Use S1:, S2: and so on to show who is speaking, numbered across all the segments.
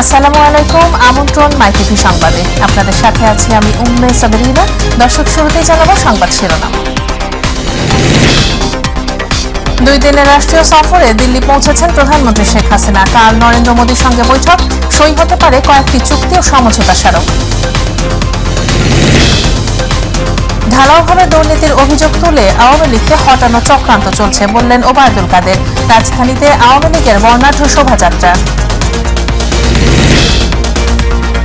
S1: আসসালামু আলাইকুম। আমন্ত্রণ মাই টিভি সংবাদে, আপনাদের সাথে আছি আমি উম্মে সাবরিনা। দর্শক, শুরুতেই জানাবো সংবাদ শিরোনাম। 2 দিনের রাষ্ট্রীয় সফরে দিল্লি পৌঁছেছেন প্রধানমন্ত্রী শেখ হাসিনা। কাল নরেন্দ্র মোদীর সঙ্গে বৈঠক, সই হতে পারে কয়েকটি চুক্তি ও সমঝোতা স্মারক। ঢালাওভাবে দুর্নীতির অভিযোগ তুলে আওয়ামী লীগকে হটানো চক্রান্ত চলছে বললেন ওবায়দুল কাদের। রাজধানীতে আওয়ামী লীগের বর্ণাঢ্য শোভাযাত্রা।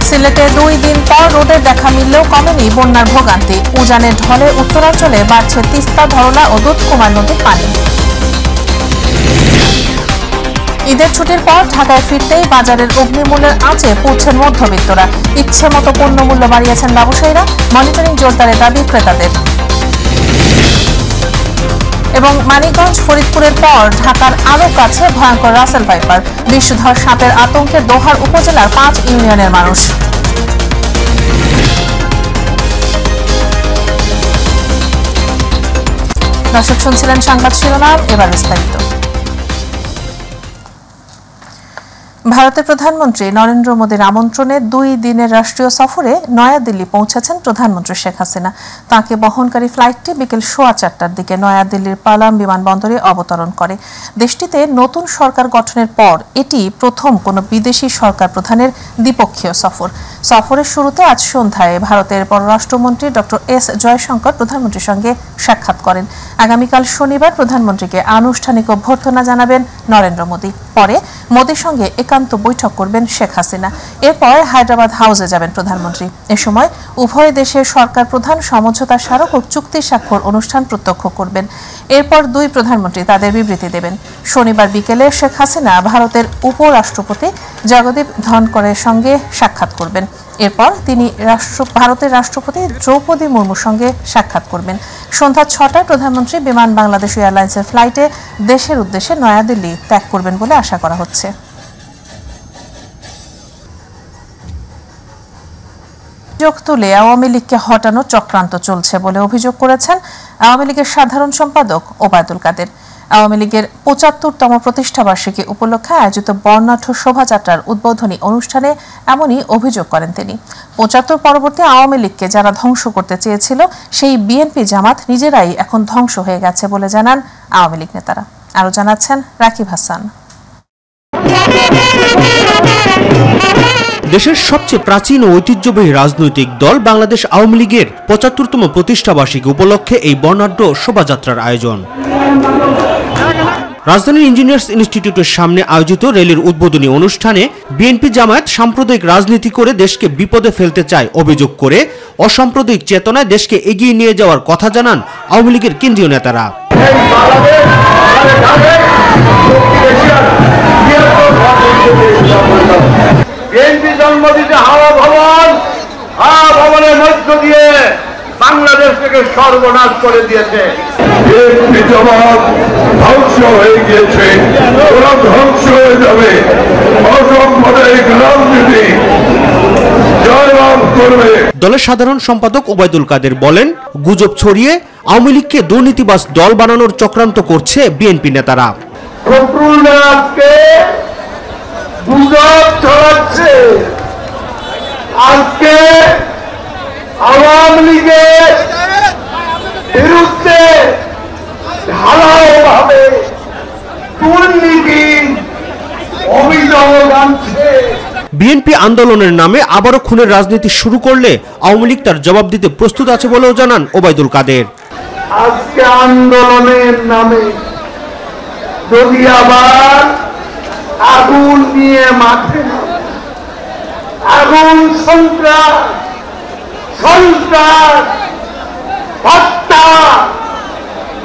S1: সিলেটে 2 দিন পর রোদের দেখা মিললেও কমেনি বন্যার ভোগান্তি। উজানের ঢলে উত্তরাঞ্চলে বাড়ছে তিস্তা, ধরলা ও দুধকুমার নদীর পানি। ঈদের ছুটির পর ঢাকায় ফিরতেই বাজারের অগ্নিমূল্যের আঁচে পড়ছেন মধ্যবিত্তরা। ইচ্ছে মতো পণ্য মূল্য বাড়িয়েছেন ব্যবসায়ীরা, মনিটরিং জোরদারের দাবি ক্রেতাদের। এবং মানিকগঞ্জ, ফরিদপুরের পর ঢাকার আরও কাছে ভয়ঙ্কর রাসেল ভাইপার। বিষধর সাপের আতঙ্কে দোহার উপজেলার 5 ইউনিয়নের মানুষ। দর্শক, শুনছিলেন সংবাদ শিরোনাম, এবার বিস্তারিত। ভারতের প্রধানমন্ত্রী নরেন্দ্র মোদীর আমন্ত্রণে 2 দিনের রাষ্ট্রীয় সফরে নয়াদিল্লি পৌঁছেছেন প্রধানমন্ত্রী শেখ হাসিনা। তাঁকে বহনকারী ফ্লাইটটি বিকেল 4:15টার দিকে নয়াদিল্লির পালাম বিমানবন্দরে অবতরণ করে। দেশটিতে নতুন সরকার গঠনের পর এটি প্রথম কোনো বিদেশি সরকার প্রধানের দ্বিপক্ষীয় সফর। সফরের শুরুতে আজ সন্ধ্যায় ভারতের পররাষ্ট্রমন্ত্রী ডক্টর এস জয়শঙ্কর প্রধানমন্ত্রীর সঙ্গে সাক্ষাৎ করেন। আগামীকাল শনিবার প্রধানমন্ত্রীকে আনুষ্ঠানিক অভ্যর্থনা জানাবেন নরেন্দ্র মোদী। পরে মোদীর সঙ্গে একান্ত বৈঠক করবেন শেখ হাসিনা। এরপর হায়দ্রাবাদ হাউসে যাবেন প্রধানমন্ত্রী। এ সময় উভয় দেশের সরকার প্রধান সমঝোতা স্মারক ও চুক্তি স্বাক্ষর অনুষ্ঠান প্রত্যক্ষ করবেন। এরপর 2 প্রধানমন্ত্রী তাদের বিবৃতি দেবেন। শনিবার বিকেলে শেখ হাসিনা ভারতের উপরাষ্ট্রপতি জগদীপ ধনকরের সঙ্গে সাক্ষাৎ করবেন। এরপর তিনি ভারতের রাষ্ট্রপতি দ্রৌপদী মুর্মুর সঙ্গে সাক্ষাৎ করবেন। সন্ধ্যা 6টায় প্রধানমন্ত্রী বিমান বাংলাদেশ এয়ারলাইন্সের ফ্লাইটে দেশের উদ্দেশ্যে নয়াদিল্লি ত্যাগ করবেন বলে আশা করা হচ্ছে। অভিযোগ তুলে আওয়ামী লীগকে হটানোর চক্রান্ত চলছে বলে অভিযোগ করেছেন আওয়ামী লীগের সাধারণ সম্পাদক ওবায়দুল কাদের। আওয়ামী লীগের 75তম প্রতিষ্ঠাবার্ষিকী উপলক্ষে আয়োজিত বর্ণাঢ্য শোভাযাত্রার উদ্বোধনী অনুষ্ঠানে এমনই অভিযোগ করেন তিনি। 75 পরবর্তী আওয়ামী লীগকে যারা ধ্বংস করতে চেয়েছিল, সেই বিএনপি জামাত নিজেরাই এখন ধ্বংস হয়ে গেছে বলে জানান আওয়ামী লীগ নেতারা। আরও জানাচ্ছেন রাকিব হাসান।
S2: দেশের সবচেয়ে প্রাচীন ও ঐতিহ্যবাহী রাজনৈতিক দল বাংলাদেশ আওয়ামী লীগের 75তম প্রতিষ্ঠাবার্ষিকী উপলক্ষে এই বর্ণাঢ্য শোভাযাত্রার আয়োজন। রাজধানীর ইঞ্জিনিয়ার্স ইনস্টিটিউটের সামনে আয়োজিত র্যালির উদ্বোধনী অনুষ্ঠানে বিএনপি জামায়াত সাম্প্রদায়িক রাজনীতি করে দেশকে বিপদে ফেলতে চায় অভিযোগ করে অসাম্প্রদায়িক চেতনায় দেশকে এগিয়ে নিয়ে যাওয়ার কথা জানান আওয়ামী লীগের কেন্দ্রীয় নেতারা।
S3: ভবনের মধ্য দিয়ে বাংলাদেশ থেকে সর্বনাশ করে দিয়েছে। ধ্বংস হয়ে গিয়েছে, ওরা ধ্বংস হয়ে যাবে। অসাম্প্রদায়িক রাজনীতি জয়লাভ করবে।
S2: দলের সাধারণ সম্পাদক ওবায়দুল কাদের বলেন, গুজব ছড়িয়ে আওয়ামী লীগকে দুর্নীতিবাজ দল বানানোর চক্রান্ত করছে বিএনপি নেতারা।
S3: গুজব ছড়াচ্ছে। আজকে আওয়ামী লীগের বিরুদ্ধে ঢালাওভাবে দুর্নীতির অভিযোগ আনছে।
S2: বিএনপি আন্দোলনের নামে আবারও খুনের রাজনীতি শুরু করলে আওয়ামী লীগ তার জবাব দিতে প্রস্তুত আছে বলেও জানান ওবায়দুল কাদের।
S3: আজকে আন্দোলনের নামে যদি আবার আগুন নিয়ে মাঠে আগুন, সন্ত্রাস, হত্যা,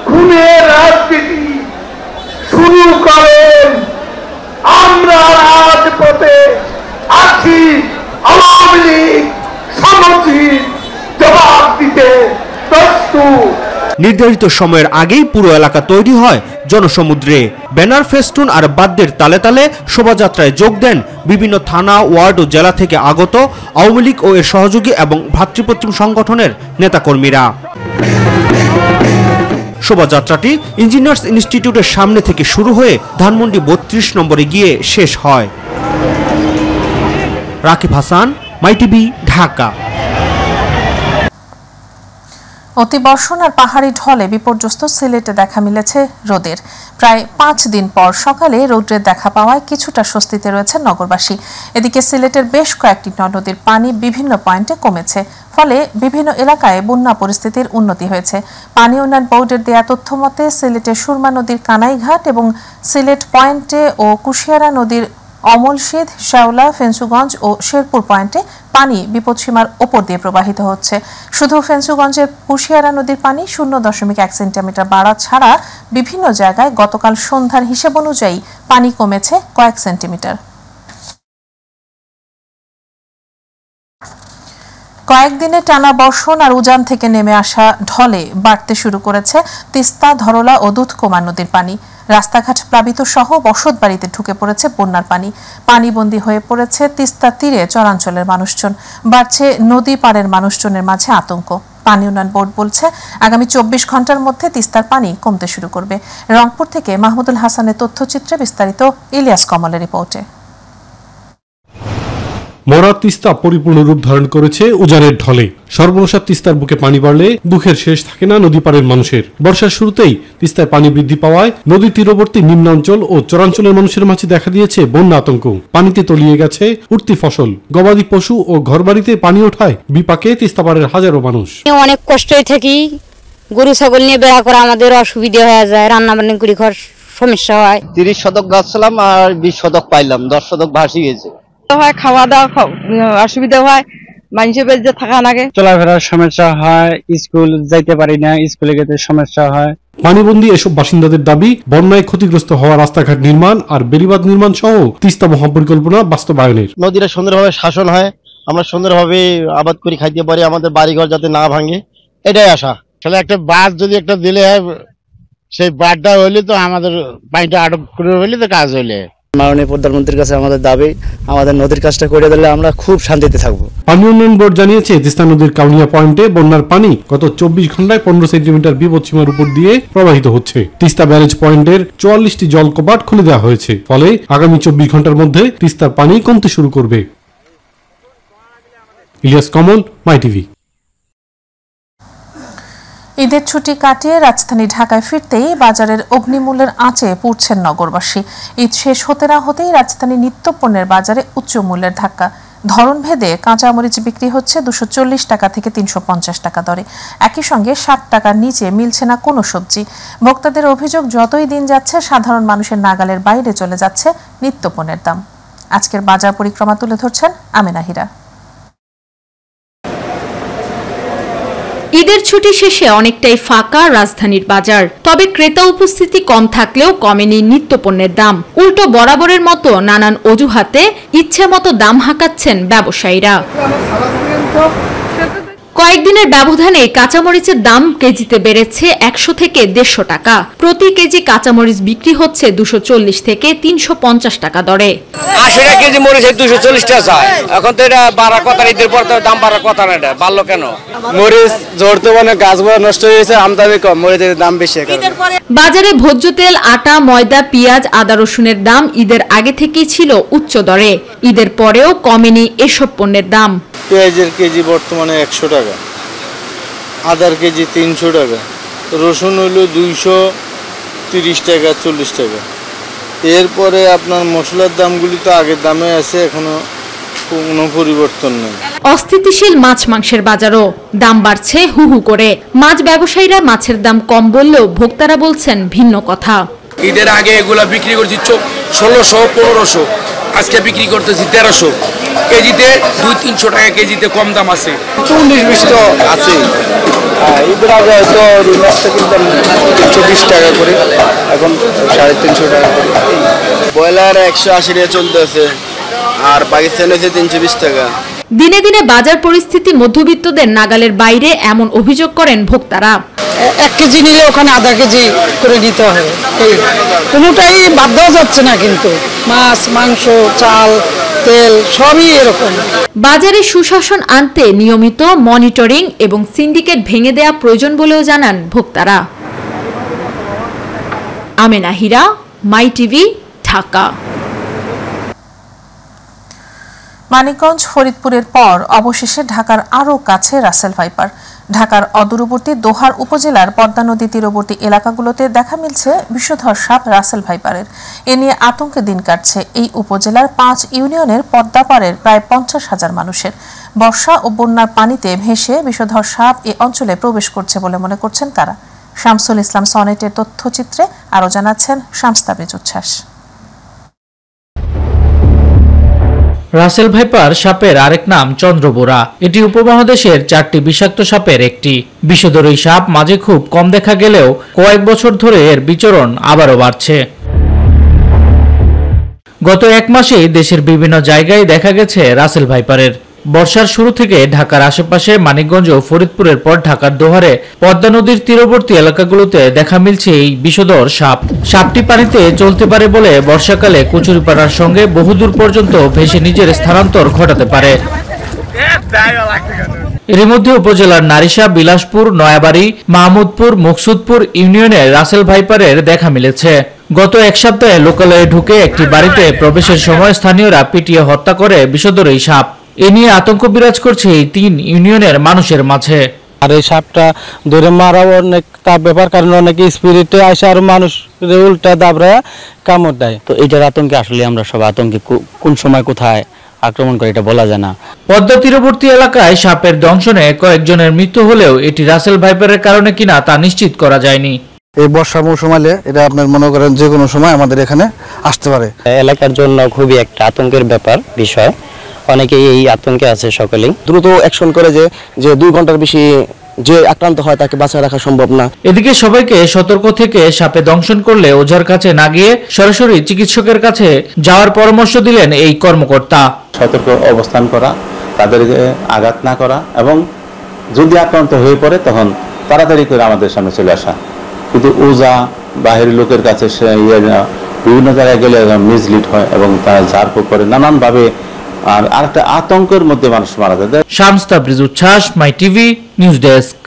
S3: খুনের রাজনীতি শুরু করেন, আমরা রাজপথে আছি। আওয়ামী লীগ সমুচিত জবাব দিতে প্রস্তুত।
S2: নির্ধারিত সময়ের আগেই পুরো এলাকা তৈরি হয় জনসমুদ্রে। ব্যানার, ফেস্টুন আর বাদ্যের তালে তালে শোভাযাত্রায় যোগ দেন বিভিন্ন থানা, ওয়ার্ড ও জেলা থেকে আগত আওয়ামী লীগ ও এর সহযোগী এবং ভ্রাতৃপ্রতিম সংগঠনের নেতাকর্মীরা। শোভাযাত্রাটি ইঞ্জিনিয়ার্স ইনস্টিটিউটের সামনে থেকে শুরু হয়ে ধানমন্ডি 32 নম্বরে গিয়ে শেষ হয়। রাকিব হাসান, মাইটিভি, ঢাকা।
S1: অতিবর্ষণ আর পাহাড়ি ঢলে বিপর্যস্ত সিলেটে দেখা মিলেছে রোদের। প্রায় 5 দিন পর সকালে রৌদ্রের দেখা পাওয়ায় কিছুটা স্বস্তিতে রয়েছে নগরবাসী। এদিকে সিলেটের বেশ কয়েকটি নদীর পানি বিভিন্ন পয়েন্টে কমেছে, ফলে বিভিন্ন এলাকায় বন্যা পরিস্থিতির উন্নতি হয়েছে। পানি উন্নয়ন বোর্ডের দেয়া তথ্য মতে সিলেটের সুরমা নদীর কানাইঘাট এবং সিলেট পয়েন্টে ও কুশিয়ারা নদীর অমলশীদ, শেওলা, ফেঞ্চুগঞ্জ ও শেরপুর পয়েন্টে পানি বিপদসীমার ওপর দিয়ে প্রবাহিত হচ্ছে। শুধু ফেঞ্চুগঞ্জের কুশিয়ারা নদীর পানি 0.1 সেন্টিমিটার বাড়া ছাড়া বিভিন্ন জায়গায় গতকাল সন্ধ্যার হিসেব অনুযায়ী পানি কমেছে কয়েক সেন্টিমিটার। কয়েকদিনে টানা বর্ষণ আর উজান থেকে নেমে আসা ঢলে বাড়তে শুরু করেছে তিস্তা, ধরলা ও দুধকুমার নদীর পানি। রাস্তাঘাট প্লাবিত সহ বসতবাড়িতে ঢুকে পড়েছে বন্যার পানি। পানিবন্দী হয়ে পড়েছে তিস্তা তীরে চরাঞ্চলের মানুষজন। বাড়ছে নদী পাড়ের মানুষজনের মাঝে আতঙ্ক। পানি উন্নয়ন বোর্ড বলছে আগামী 24 ঘন্টার মধ্যে তিস্তার পানি কমতে শুরু করবে। রংপুর থেকে মাহমুদুল হাসানের তথ্যচিত্রে বিস্তারিত ইলিয়াস কমলের রিপোর্টে।
S4: মরা তিস্তা পরিপূর্ণ রূপ ধারণ করেছে উজানের ঢলে। সর্বনাশা তিস্তার বুকে পানি বাড়লে দুঃখের শেষ থাকে না নদী পাড়ের মানুষের। বর্ষার শুরুতেই তিস্তায় পানি বৃদ্ধি পাওয়ায় নদী তীরবর্তী নিম্নাঞ্চল ও চরাঞ্চলের মানুষের মাঝে দেখা দিয়েছে বন্যা আতঙ্ক। পানিতে তলিয়ে গেছে উঠতি ফসল, গবাদি পশু ও ঘরবাড়িতে পানি ওঠায় বিপাকে তিস্তা পাড়ের হাজারো মানুষ।
S5: অনেক কষ্টই থাকি, গরু ছাগল নিয়ে বেড়া করা আমাদের অসুবিধা হয়ে যায়, রান্না বান্না করি ঘর সমস্যা হয়।
S6: 30 শতক গাছ ছিলাম আর 20 শতক পাইলাম, 10 শতক ভাসি গেছে।
S7: খাওয়া দাওয়া অসুবিধা হয়, মানুষের বেঁচে থাকা লাগে,
S8: চলাফেরার সমস্যা হয়, স্কুল যাইতে পারি না, স্কুলে যেতে সমস্যা হয়।
S4: পানিবন্দী এসব বাসিন্দাদের দাবি বন্যায় ক্ষতিগ্রস্ত হওয়া রাস্তাঘাট নির্মাণ আর বেড়িবাঁধ নির্মাণ সহ তিস্তা মহাপরিকল্পনা বাস্তবায়নের।
S6: নদীরা সুন্দরভাবে শাসন হয়, আমরা সুন্দরভাবে আবাদ করে খাইতে পারি, আমাদের বাড়িঘর যাতে না ভাঙে, এটাই আশা।
S9: তাহলে একটা বাঁধ যদি একটা দিলে হয়, সেই বাঁধটা হইলে তো আমাদের পানিটা আটক করে হইলে তো কাজ হইলে।
S10: মাননীয় প্রধানমন্ত্রীর কাছে আমাদের দাবি, আমাদের নদীর কাজটা করে দিলে আমরা খুব শান্তিতে থাকবো।
S4: পানি উন্নয়ন বোর্ড জানিয়েছে তিস্তা নদীর কাউনিয়া পয়েন্টে বন্যার পানি গত 24 ঘন্টায় 15 সেন্টিমিটার বিপদসীমার উপর দিয়ে প্রবাহিত হচ্ছে। তিস্তা ব্যারেজ পয়েন্টের 44টি জল কপাট খুলে দেওয়া হয়েছে, ফলে আগামী 24 ঘন্টার মধ্যে তিস্তার পানি কমতে শুরু করবে। ইলিয়াস কমল, মাইটিভি।
S1: ঈদের ছুটি কাটিয়ে রাজধানী ঢাকায় ফিরতেই বাজারের অগ্নিমূল্যের আঁচে পুড়ছেন নগরবাসী। ঈদ শেষ হতে না হতেই রাজধানী নিত্যপণ্যের বাজারে উচ্চ মূল্যের ধাক্কা। ধরনভেদে কাঁচামরিচ বিক্রি হচ্ছে 240 টাকা থেকে 350 টাকা দরে। একই সঙ্গে 60 টাকার নিচে মিলছে না কোনো সবজি। ভোক্তাদের অভিযোগ, যতই দিন যাচ্ছে সাধারণ মানুষের নাগালের বাইরে চলে যাচ্ছে নিত্যপণ্যের দাম। আজকের বাজার পরিক্রমা তুলে ধরছেন আমেনা হীরা।
S11: ঈদের ছুটি শেষে অনেকটাই ফাঁকা রাজধানীর বাজার। তবে ক্রেতা উপস্থিতি কম থাকলেও কমেনি নিত্যপণ্যের দাম। উল্টো বরাবরের মতো নানান অজুহাতে ইচ্ছে মতো দাম হাঁকাচ্ছেন ব্যবসায়ীরা। কয়েকদিনের ব্যবধানে কাঁচামরিচের দাম কেজিতে বেড়েছে 100 থেকে 150 টাকা। প্রতি কেজি কাঁচামরিচ বিক্রি হচ্ছে 240 থেকে 350 টাকা দরে।
S12: 80 টাকা কেজি মরিচ 240 টাকা চায়। এখন তো এটা বাড়ার কথা, ঈদের পর তো দাম বাড়ার কথা না, এটা বাড়লো কেন?
S10: মরিচ ঝরতে মানে গাছগুলো নষ্ট হয়ে গেছে, আমদানি কম, মরিচের দাম বেশি।
S11: বাজারে ভোজ্য তেল, আটা, ময়দা, পেঁয়াজ, আদা, রসুনের দাম ঈদের আগে থেকেই ছিল উচ্চ দরে। ঈদের পরেও কমেনি এসব পণ্যের দাম।
S13: পেঁয়াজের কেজি বর্তমানে 100 টাকা, আদার কেজি 300 টাকা, রসুন হইল 230 টাকা, 40 টাকা। এরপরে আপনার মশলার দামগুলি তো আগের দামে আছে, এখনো কোনো পরিবর্তন নেই।
S11: অস্থিতিশীল মাছ মাংসের বাজারও দাম বাড়ছে হু হু করে। মাছ ব্যবসায়ীরা মাছের দাম কম বললেও ভোক্তারা বলছেন ভিন্ন কথা।
S12: ঈদের আগে এগুলা বিক্রি করছি 1600, 1500, আজকে বিক্রি করতেছি 1300 কেজিতে। 200-300 টাকা কেজিতে কম দাম আছে।
S13: 19-20 তো আছে। ঈদের আগে হয়তো রুই মাছটা কিনতাম 120 টাকা করে, এখন 350 টাকা করে। ব্রয়লার 180 টাকা চলতেছে, আর পাকিস্তান হচ্ছে 320 টাকা।
S11: দিনে দিনে বাজার পরিস্থিতি মধ্যবিত্তদের নাগালের বাইরে, এমন অভিযোগ করেন ভোক্তারা।
S7: 1 কেজি নিলে ওখানে আধা কেজি করে নিতে হবে, কোনোটাই বাদ দেওয়া যাচ্ছে না। কিন্তু মাছ, মাংস, চাল, তেল সবই এরকম।
S11: বাজারে সুশাসন আনতে নিয়মিত মনিটরিং এবং সিন্ডিকেট ভেঙে দেওয়া প্রয়োজন বলেও জানান ভোক্তারা। আমেনা হীরা, মাইটিভি, ঢাকা।
S1: মানিকগঞ্জ ফরিদপুরের পর অবশেষে ঢাকার আরও কাছে রাসেল ভাইপার। ঢাকার অদূরবর্তী দোহার উপজেলার পদ্মা নদী তীরবর্তী এলাকাগুলোতে দেখা মিলছে বিষধর সাপ রাসেল ভাইপারের। এ নিয়ে আতঙ্কে দিন কাটছে এই উপজেলার 5 ইউনিয়নের পদ্মাপাড়ের প্রায় 50,000 মানুষের। বর্ষা ও বন্যার পানিতে ভেসে বিষধর সাপ এ অঞ্চলে প্রবেশ করছে বলে মনে করছেন তারা। শামসুল ইসলাম সনেটের তথ্যচিত্রে আরও জানাচ্ছেন শামস তাবরিজ উচ্ছ্বাস।
S14: রাসেল ভাইপার সাপের আরেক নাম চন্দ্রবোরা। এটি উপমহাদেশের 4টি বিষাক্ত সাপের একটি। বিষধর এই সাপ মাঝে খুব কম দেখা গেলেও কয়েক বছর ধরে এর বিচরণ আবারও বাড়ছে। গত 1 মাসেই দেশের বিভিন্ন জায়গায় দেখা গেছে রাসেল ভাইপারের। বর্ষার শুরু থেকে ঢাকার আশেপাশে মানিকগঞ্জ ও ফরিদপুরের পর ঢাকার দোহারে পদ্মা নদীর তীরবর্তী এলাকাগুলোতে দেখা মিলছে এই বিষধর সাপ। সাপটি পানিতে চলতে পারে বলে বর্ষাকালে কচুরিপানার সঙ্গে বহুদূর পর্যন্ত ভেসে নিজের স্থানান্তর ঘটাতে পারে। এর মধ্যে উপজেলার নারিশা, বিলাসপুর, নয়াবাড়ি, মাহমুদপুর, মুকসুদপুর ইউনিয়নে রাসেল ভাইপারের দেখা মিলেছে। গত 1 সপ্তাহে লোকালয়ে ঢুকে একটি বাড়িতে প্রবেশের সময় স্থানীয়রা পিটিয়ে হত্যা করে বিষধর এই সাপ। এ নিয়ে আতঙ্ক বিরাজ করছে এই 3 ইউনিয়নের মানুষের মাঝে।
S8: আর এই সাপটা ধরে মারাও অনেক তাপ ব্যাপার, কারণ অনেকে স্পিরিটে আসে আর মানুষ উল্টা দাবড়ায় কামড় দেয়।
S10: তো এইটার আতঙ্কে আসলে আমরা সব আতঙ্কে, কোন সময় কোথায় আক্রমণ করে এটা বলা যায় না।
S14: পদ্মা তীরবর্তী এলাকায় সাপের দংশনে কয়েকজনের মৃত্যু হলেও এটি রাসেল ভাইপারের কারণে কিনা তা নিশ্চিত করা যায়নি।
S15: এই বর্ষা মৌসুম এলে এটা আপনার মনে করেন যে কোনো সময় আমাদের এখানে আসতে পারে।
S10: এলাকার জন্য খুবই একটা আতঙ্কের ব্যাপার বিষয়, অনেকেই এই আতঙ্কে আছে। সকলেই দ্রুত অ্যাকশন করে যে 2 ঘন্টার বেশি যে আক্রান্ত হয় তাকে বাঁচিয়ে রাখা সম্ভব না।
S14: এদিকে সবাইকে সতর্ক থেকে সাপে দংশন করলে ওঝার কাছে না গিয়ে সরাসরি চিকিৎসকের কাছে যাওয়ার পরামর্শ দিলেন এই কর্মকর্তা।
S16: সতর্ক অবস্থান করা, তাদেরকে আঘাত না করা এবং যদি আক্রান্ত হয়ে পড়ে তখন তাড়াতাড়ি করে আমাদের সামনে চলে আসা। কিন্তু ওঝা বাহিরের লোকের কাছে বিভিন্ন জায়গায় গেলে মিসলিড হয় এবং তারা ঝাড়ফুঁক করে নানানভাবে, আর আরেকটা আতঙ্কের মধ্যে মানুষ মারা যায়।
S14: শামস তাবরিজ উচ্ছ্বাস, মাই TV news desk.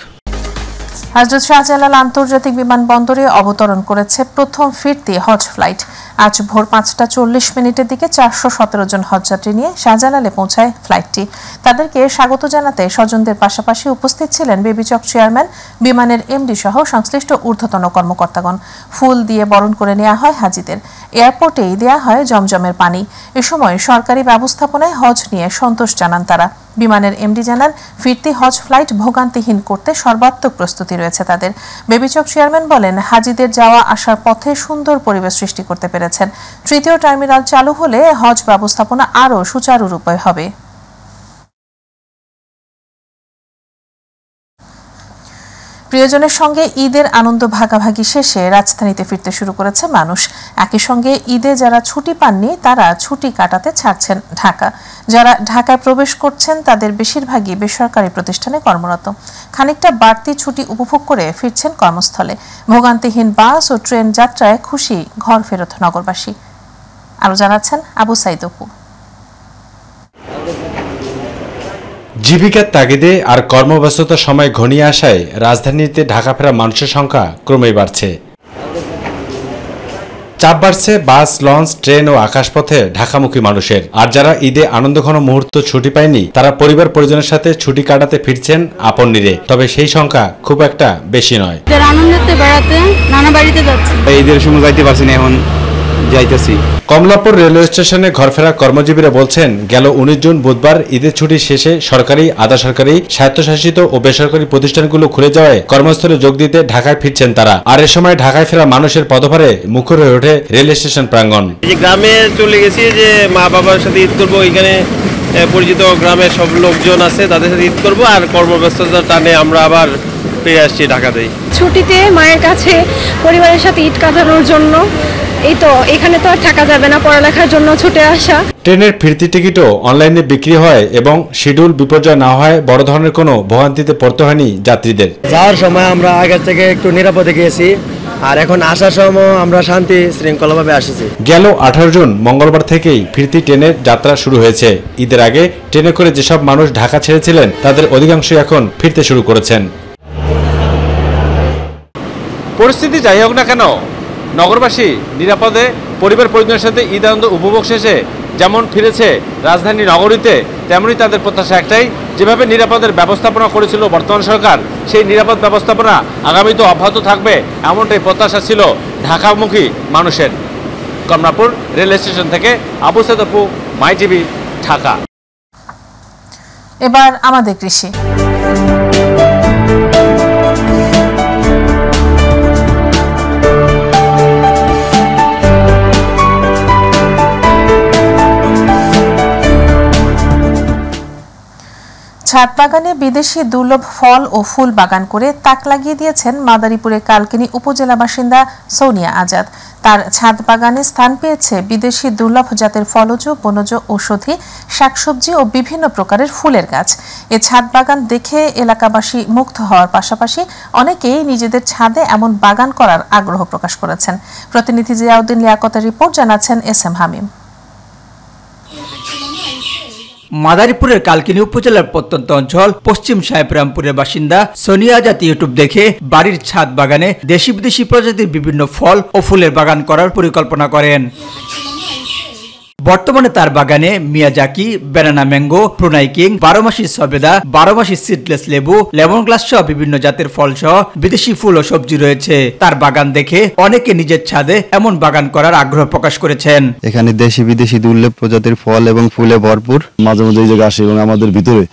S1: Hazrat Shahjalal আন্তর্জাতিক বিমানবন্দরে অবতরণ করেছে প্রথম ফিরতি হজ ফ্লাইট। আজ ভোর 5:40 দিকে 417 জন হজযাত্রী নিয়ে শাহজালালে পৌঁছায় ফ্লাইটটি। তাদেরকে স্বাগত জানাতে স্বজনদের পাশাপাশি উপস্থিত ছিলেন বেবিচক চেয়ারম্যান, বিমানের এমডি সহ সংশ্লিষ্ট ঊর্ধ্বতন কর্মকর্তাগণ। ফুল দিয়ে বরণ করে নেওয়া হয় হাজিদের। এয়ারপোর্টেই দেয়া হয় জমজমের পানি। এ সময় সরকারি ব্যবস্থাপনায় হজ নিয়ে সন্তোষ জানান তারা। বিমানের এমডি জানান, ফিরতি হজ ফ্লাইট ভোগান্তিহীন করতে সর্বাত্মক প্রস্তুতি রয়েছে তাদের। বেবিচক চেয়ারম্যান বলেন, হাজিদের যাওয়া আসার পথে সুন্দর পরিবেশ সৃষ্টি করতে পেরেছেন। তৃতীয় টার্মিনাল চালু হলে হজ ব্যবস্থাপনা আরও সুচারুরূপে হবে। প্রিয়জনের সঙ্গে ঈদের আনন্দ ভাগাভাগি শেষে রাজধানীতে ফিরতে শুরু করেছে মানুষ। একই সঙ্গে ঈদে যারা ছুটি পাননি তারা ছুটি কাটাতে ছাড়ছেন ঢাকা। যারা ঢাকায় প্রবেশ করছেন তাদের বেশিরভাগই বেসরকারি প্রতিষ্ঠানে কর্মরত। খানিকটা বাড়তি ছুটি উপভোগ করে ফিরছেন কর্মস্থলে। ভোগান্তিহীন বাস ও ট্রেন যাত্রায় খুশি ঘর ফেরত নগরবাসী। আরও জানাচ্ছেন আবু সাইদ অপু।
S17: জীবিকার তাগিদে আর কর্মব্যস্ততার সময় ঘনিয়ে আসায় রাজধানীতে ঢাকা ফেরা মানুষের সংখ্যা ক্রমেই বাড়ছে। চাপ বাড়ছে বাস, লঞ্চ, ট্রেন ও আকাশপথে ঢাকামুখী মানুষের। আর যারা ঈদে আনন্দঘন মুহূর্ত ছুটি পায়নি তারা পরিবার পরিজনের সাথে ছুটি কাটাতে ফিরছেন আপন নিরে। তবে সেই সংখ্যা খুব একটা বেশি নয়।
S5: আনন্দতে বেড়াতে নানা বাড়িতে যাচ্ছি।
S16: ঈদের সময় যাইতে পারছি না, এখন যাইতেছি।
S17: কমলাপুর রেলওয়ে স্টেশনে ঘরফেরা কর্মজীবীরা বলছেন, গেল 19 জুন বুধবার ঈদের ছুটি শেষে সরকারি, আধা সরকারি, স্বায়ত্তশাসিত ও বেসরকারি প্রতিষ্ঠানগুলো খুলে যাওয়ায় কর্মস্থলে যোগ দিতে ঢাকায় ফিরছেন তারা। আর এ সময় ঢাকায় ফেরা মানুষের পদভারে মুখর হয়ে ওঠে রেল স্টেশন প্রাঙ্গণ।
S18: গ্রামে চলে গেছি যে মা বাবার সাথে ঈদ করবো, এখানে পরিচিত গ্রামের সব লোকজন আছে তাদের সাথে ঈদ করবো, আর কর্মব্যস্ততার টানে আমরা আবার ফিরে আসছি ঢাকাতেই।
S19: ছুটিতে মায়ের কাছে পরিবারের সাথে ঈদ কাটানোর জন্য। এই তো এখানে তো আর থাকা যাবে না, পড়ালেখার জন্য ছুটে আসা।
S17: ট্রেনের ফিরতি টিকিটও অনলাইনে বিক্রি হয় এবং শিডিউল বিপর্যয় না হয় বড় ধরনের কোনো ভোগান্তিতে পড়তে হয়নি যাত্রীদের।
S20: যাওয়ার সময় আমরা আগের থেকে একটু নিরাপদে গিয়েছি, আর এখন আসার সময় আমরা শান্তি শৃঙ্খলাভাবে আসছি।
S17: গেল 18 জুন মঙ্গলবার থেকেই ফিরতি ট্রেনের যাত্রা শুরু হয়েছে। ঈদের আগে ট্রেনে করে যেসব মানুষ ঢাকা ছেড়েছিলেন তাদের অধিকাংশই এখন ফিরতে শুরু করেছেন।
S21: পরিস্থিতি যাই হোক না কেন, নগরবাসী নিরাপদে পরিবার পরিজনের সাথে ঈদ আনন্দ উপভোগ শেষে
S17: যেমন ফিরেছে রাজধানী নগরীতে, তেমনি তাদের প্রত্যাশা একটাই, যেভাবে নিরাপদের ব্যবস্থাপনা করেছিল বর্তমান সরকার, সেই নিরাপদ ব্যবস্থাপনা আগামীতেও অব্যাহত থাকবে, এমনটাই প্রত্যাশা ছিল ঢাকামুখী মানুষের। কমলাপুর রেল স্টেশন থেকে আবু সাইদ অপু, মাই টিভি, ঢাকা।
S1: এবার আমাদের কৃষি। ছাদ বাগানে বিদেশি দুর্লভ ফল ও ফুল বাগান করে তাক লাগিয়ে দিয়েছেন মাদারীপুরের কালকিনি উপজেলা বাসিন্দা সোনিয়া আজাদ। তার ছাদ বাগানে স্থান পেয়েছে বিদেশি দুর্লভ জাতের ফলজ, বনজ, ঔষধি, শাকসবজি ও বিভিন্ন প্রকারের ফুলের গাছ। এ ছাদ বাগান দেখে এলাকাবাসী মুগ্ধ হওয়ার পাশাপাশি অনেকেই নিজেদের ছাদে এমন বাগান করার আগ্রহ প্রকাশ করেছেন। প্রতিনিধি জিয়াউদ্দিন লিয়াকতের রিপোর্ট, জানাচ্ছেন SM হামিম।
S21: মাদারীপুরের কালকিনি উপজেলার প্রত্যন্ত অঞ্চল পশ্চিম সাহেবরামপুরের বাসিন্দা সোনিয়া আজাদ ইউটিউব দেখে বাড়ির ছাদ বাগানে দেশি বিদেশি প্রজাতির বিভিন্ন ফল ও ফুলের বাগান করার পরিকল্পনা করেন। বর্তমানে তার বাগানে মিয়াজাকি, ব্যানানা ম্যাঙ্গো, প্রুনাই কিং, 12 মাসি সবেদা, 12 মাসি সিডলেস লেবু, লেমন গ্লাস সহ বিভিন্ন জাতের ফল সহ বিদেশি ফুল ও সবজি রয়েছে। তার বাগান দেখে অনেকে নিজের ছাদে এমন বাগান করার আগ্রহ প্রকাশ করেছেন।
S22: এখানে দেশি বিদেশি দুর্লভ প্রজাতির ফল এবং ফুলে ভরপুর। মাঝে মাঝে এই জায়গায় আসে এবং আমাদের ভিতরে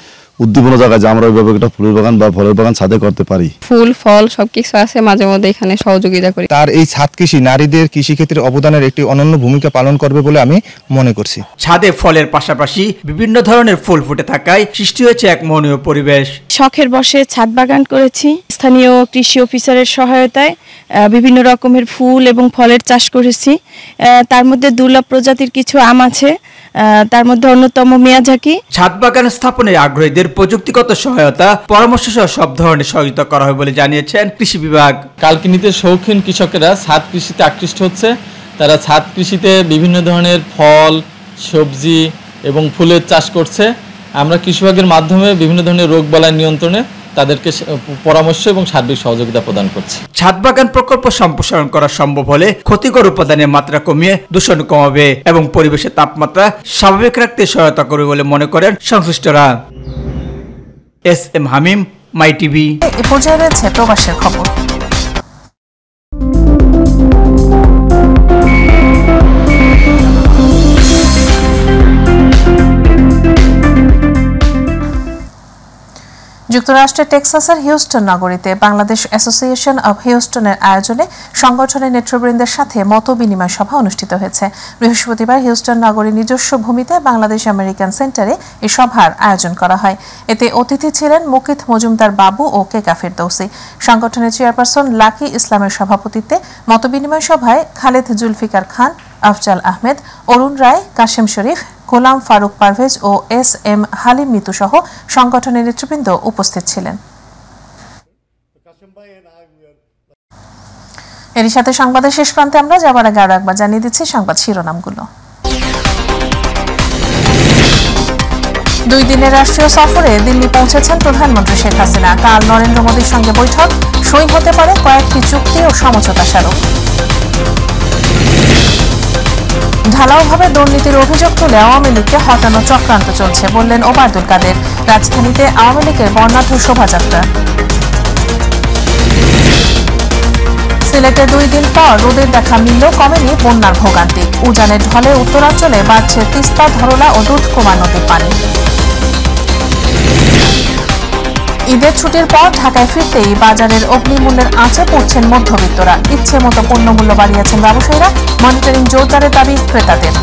S22: উদ্দীপনা জায়গা যে আমরা ওইভাবে একটা ফুলের বাগান বা ফলের বাগান ছাদে করতে পারি।
S23: ফুল ফল সবকিছু আছে, মাঝে মধ্যে এখানে সহযোগিতা করি।
S24: তার এই ছাদ কৃষি নারীদের কৃষিক্ষেত্রে অবদানের একটি অনন্য ভূমিকা পালন করবে বলে আমি মনে করছি।
S21: ছাদে ফলের পাশাপাশি বিভিন্ন ধরনের ফুল ফুটে থাকায় সৃষ্টি হয়েছে এক মনোরম পরিবেশ।
S25: শখের বশে ছাদ বাগান করেছি। স্থানীয় কৃষি অফিসারের সহায়তায় বিভিন্ন রকমের ফুল এবং ফলের চাষ করেছি। তার মধ্যে দুর্লভ প্রজাতির কিছু আম আছে, তার মধ্যে অন্যতম মিয়াজাকি।
S21: ছাদ বাগান স্থাপনের আগ্রহীদের প্রযুক্তিগত সহায়তা, পরামর্শ সহ সব ধরনের সহযোগিতা করা হয় বলে জানিয়েছেন কৃষি বিভাগ।
S8: কালকিনিতে শৌখিন কৃষকেরা ছাদ কৃষিতে আকৃষ্ট হচ্ছে। তারা ছাদ কৃষিতে বিভিন্ন ধরনের ফল, সবজি এবং ফুলের চাষ করছে। আমরা কৃষি বিভাগের মাধ্যমে বিভিন্ন ধরনের রোগবালাই নিয়ন্ত্রণে তাদেরকে পরামর্শ এবং সার্বিক সহযোগিতা প্রদান করছে।
S21: ছাদ বাগান প্রকল্প সম্প্রসারণ করা সম্ভব হলে ক্ষতিকর উপাদানের মাত্রা কমিয়ে দূষণ কমাবে এবং পরিবেশের তাপমাত্রা স্বাভাবিক রাখতে সহায়তা করবে বলে মনে করেন সংশ্লিষ্টরা। SM হামিম, মাই টিভি।
S1: এ পর্যায়ে রয়েছে প্রবাসের খবর। যুক্তরাষ্ট্রের টেক্সাসের হিউস্টন নগরীতে বাংলাদেশ অ্যাসোসিয়েশন অব হিউস্টনের আয়োজনে সংগঠনের নেতৃবৃন্দের সাথে মতবিনিময় সভা অনুষ্ঠিত হয়েছে। বৃহস্পতিবার হিউস্টন নগরীর নিজস্ব ভূমিতে বাংলাদেশ আমেরিকান সেন্টারে এই সভার আয়োজন করা হয়। এতে অতিথি ছিলেন মুকিত মজুমদার বাবু ও কেকা ফেরদৌসি। সংগঠনের চেয়ারপারসন লাকি ইসলামের সভাপতিত্বে মতবিনিময় সভায় খালেদ জুলফিকার খান, আফজাল আহমেদ, অরুণ রায়, কাশেম শরীফ, গোলাম ফারুক পারভেজ ও SM হালিম মিতু সহ সংগঠনের নেতৃবৃন্দ উপস্থিত ছিলেন। এরই সাথে সংবাদের শেষ প্রান্তে আমরা যাবার আগে আরো একবার জানিয়ে দিচ্ছি সংবাদ শিরোনামগুলো। 2 দিনের রাষ্ট্রীয় সফরে দিল্লি পৌঁছেছেন প্রধানমন্ত্রী শেখ হাসিনা। কাল নরেন্দ্র মোদীর সঙ্গে বৈঠক, সই হতে পারে কয়েকটি চুক্তি ও সমঝোতা স্মারক। ঢালাওভাবে দুর্নীতির অভিযোগ তুলে আওয়ামী লীগকে হটানো চক্রান্ত চলছে বললেন ওবায়দুল কাদের। রাজধানীতে আওয়ামী লীগের বর্ণাঢ্য শোভাযাত্রা। সিলেটে 2 দিন পর রোদের দেখা মিললেও কমেনি বন্যার ভোগান্তি। উজানের ঢলে উত্তরাঞ্চলে বাড়ছে তিস্তা, ধরলা ও দুধকুমা নদীর পানি। ঈদের ছুটির পর ঢাকায় ফিরতেই বাজারের অগ্নিমূল্যের আঁচে পড়ছেন মধ্যবিত্তরা। ইচ্ছে মতো পণ্যমূল্য বাড়িয়েছেন ব্যবসায়ীরা, মনিটরিং জোরদারের দাবি ক্রেতাদের।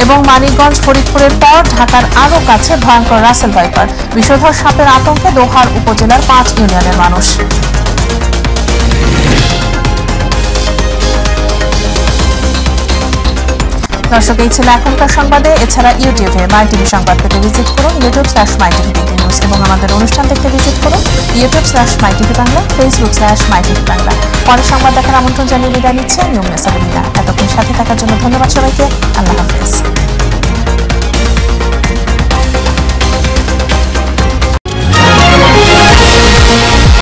S1: এবং মানিকগঞ্জ, ফরিদপুরের পর ঢাকার আরও কাছে ভয়ঙ্কর রাসেল ভাইপার। বিষধর সাপের আতঙ্কে দোহার উপজেলার 5 ইউনিয়নের মানুষ। দর্শক, এই ছিল এখনকার সংবাদে। এছাড়া ইউটিউবে মাই টিভি সংবাদ পেতে ভিজিট করুন youtube/mytvbd নিউজ এবং আমাদের অনুষ্ঠান দেখতে ভিজিট করুন youtube/mytv বাংলা, facebook/mytv বাংলা। পরে সংবাদ দেখার আমন্ত্রণ জানিয়ে বিদায় নিচ্ছে নিয়ম মেসাবিনা। এতক্ষণ সাথে থাকার জন্য ধন্যবাদ সবাইকে। আল্লাহ হাফেজ।